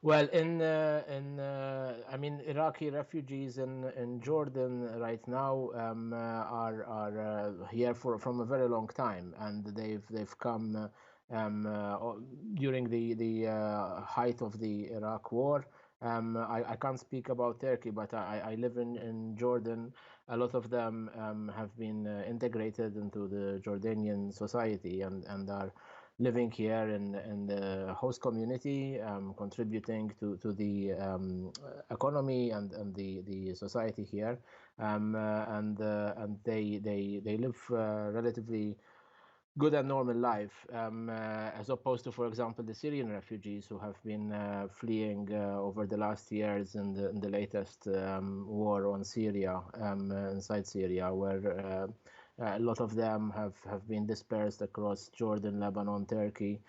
Well, I mean, Iraqi refugees in Jordan right now are here for from a very long time, and they've come during the height of the Iraq War. I can't speak about Turkey, but I live in Jordan. A lot of them have been integrated into the Jordanian society and are living here in the host community, contributing to the economy and the society here, and they live relatively good and normal life, as opposed to, for example, the Syrian refugees who have been fleeing over the last years in the latest war on Syria, inside Syria, where a lot of them have been dispersed across Jordan, Lebanon, Turkey,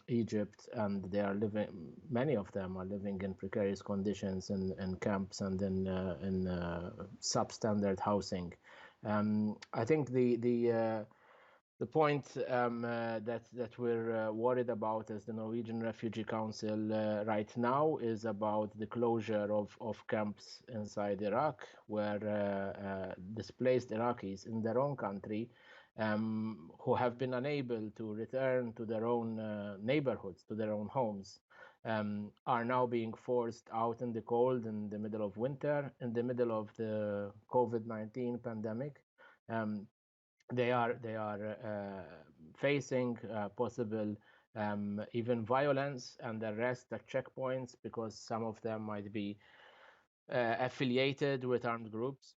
Egypt, and they are living. Many of them are living in precarious conditions in camps and in substandard housing. I think the point that we're worried about as the Norwegian Refugee Council right now is about the closure of camps inside Iraq, where displaced Iraqis in their own country, who have been unable to return to their own neighborhoods, to their own homes, are now being forced out in the cold in the middle of winter, in the middle of the COVID-19 pandemic. Um, they are facing possible even violence and arrest at checkpoints because some of them might be affiliated with armed groups.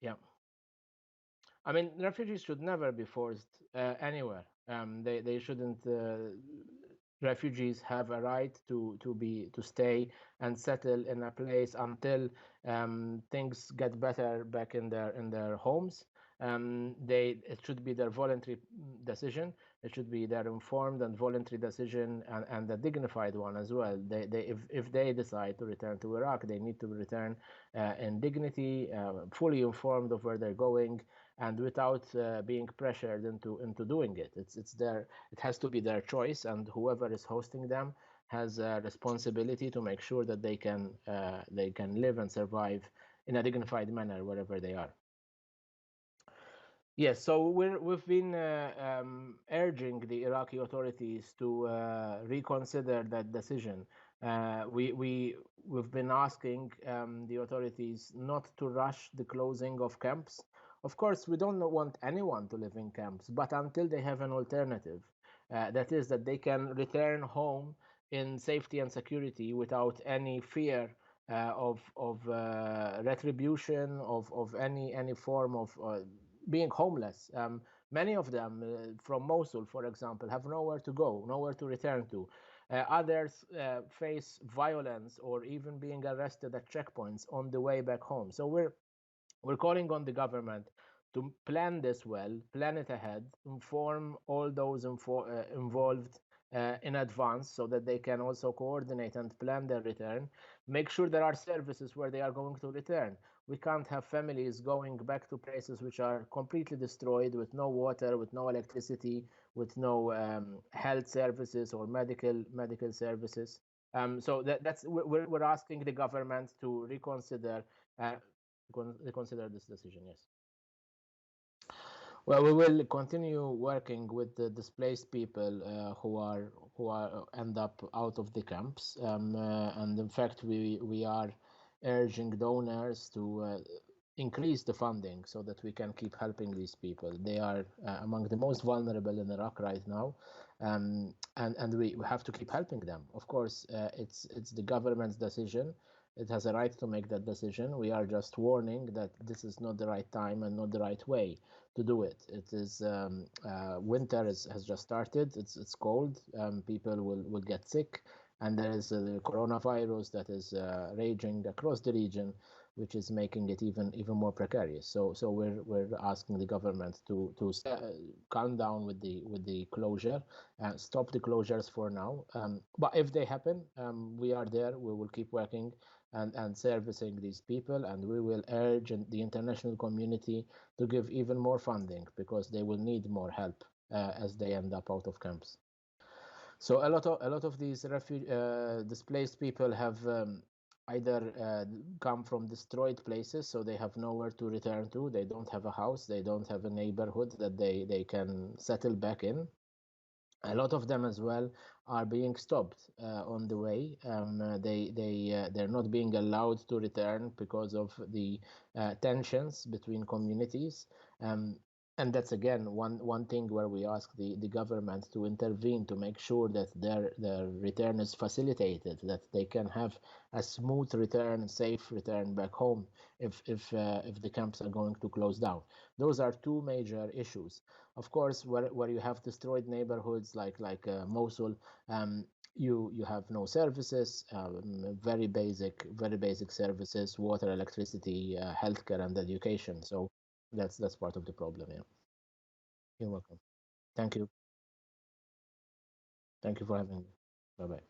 Yeah, I mean, refugees should never be forced anywhere. They shouldn't. Refugees have a right to stay and settle in a place until things get better back in their homes. It should be their voluntary decision. It should be their informed and voluntary decision, and a dignified one as well. If they decide to return to Iraq, they need to return in dignity, fully informed of where they're going, and without being pressured into doing it. It has to be their choice, and whoever is hosting them has a responsibility to make sure that they can live and survive in a dignified manner wherever they are. Yes, so we've been urging the Iraqi authorities to reconsider that decision. We've been asking the authorities not to rush the closing of camps. Of course, we don't want anyone to live in camps, but until they have an alternative, that is, that they can return home in safety and security without any fear of retribution of any form of being homeless. Many of them from Mosul, for example, have nowhere to go, nowhere to return to. Others face violence or even being arrested at checkpoints on the way back home. So we're calling on the government to plan this well, plan it ahead, inform all those involved in advance so that they can also coordinate and plan their return. Make sure there are services where they are going to return. We can't have families going back to places which are completely destroyed, with no water, with no electricity, with no health services or medical services. So that's we're asking the government to uh, reconsider this decision. Yes. Well, we will continue working with the displaced people who are end up out of the camps, and in fact, we are urging donors to increase the funding so that we can keep helping these people. They are among the most vulnerable in Iraq right now, and we have to keep helping them. Of course, it's the government's decision. It has a right to make that decision. We are just warning that this is not the right time and not the right way to do it. It is winter has just started. It's cold. People will get sick, and there is the coronavirus that is raging across the region, which is making it even more precarious. So we're asking the government to calm down with the closure, stop the closures for now. But if they happen, we are there. We will keep working and servicing these people, and we will urge the international community to give even more funding because they will need more help as they end up out of camps. So a lot of these displaced people have either come from destroyed places, so they have nowhere to return to. They don't have a house, they don't have a neighborhood that they can settle back in. A lot of them as well are being stopped on the way. They're not being allowed to return because of the tensions between communities. Um, and that's again one thing where we ask the government to intervene to make sure that their return is facilitated, that they can have a smooth return, safe return back home if the camps are going to close down. Those are two major issues. Of course, where you have destroyed neighborhoods like Mosul, you have no services, very basic services, water, electricity, healthcare, and education. So that's part of the problem. Yeah, you're welcome. Thank you. Thank you for having me. Bye bye.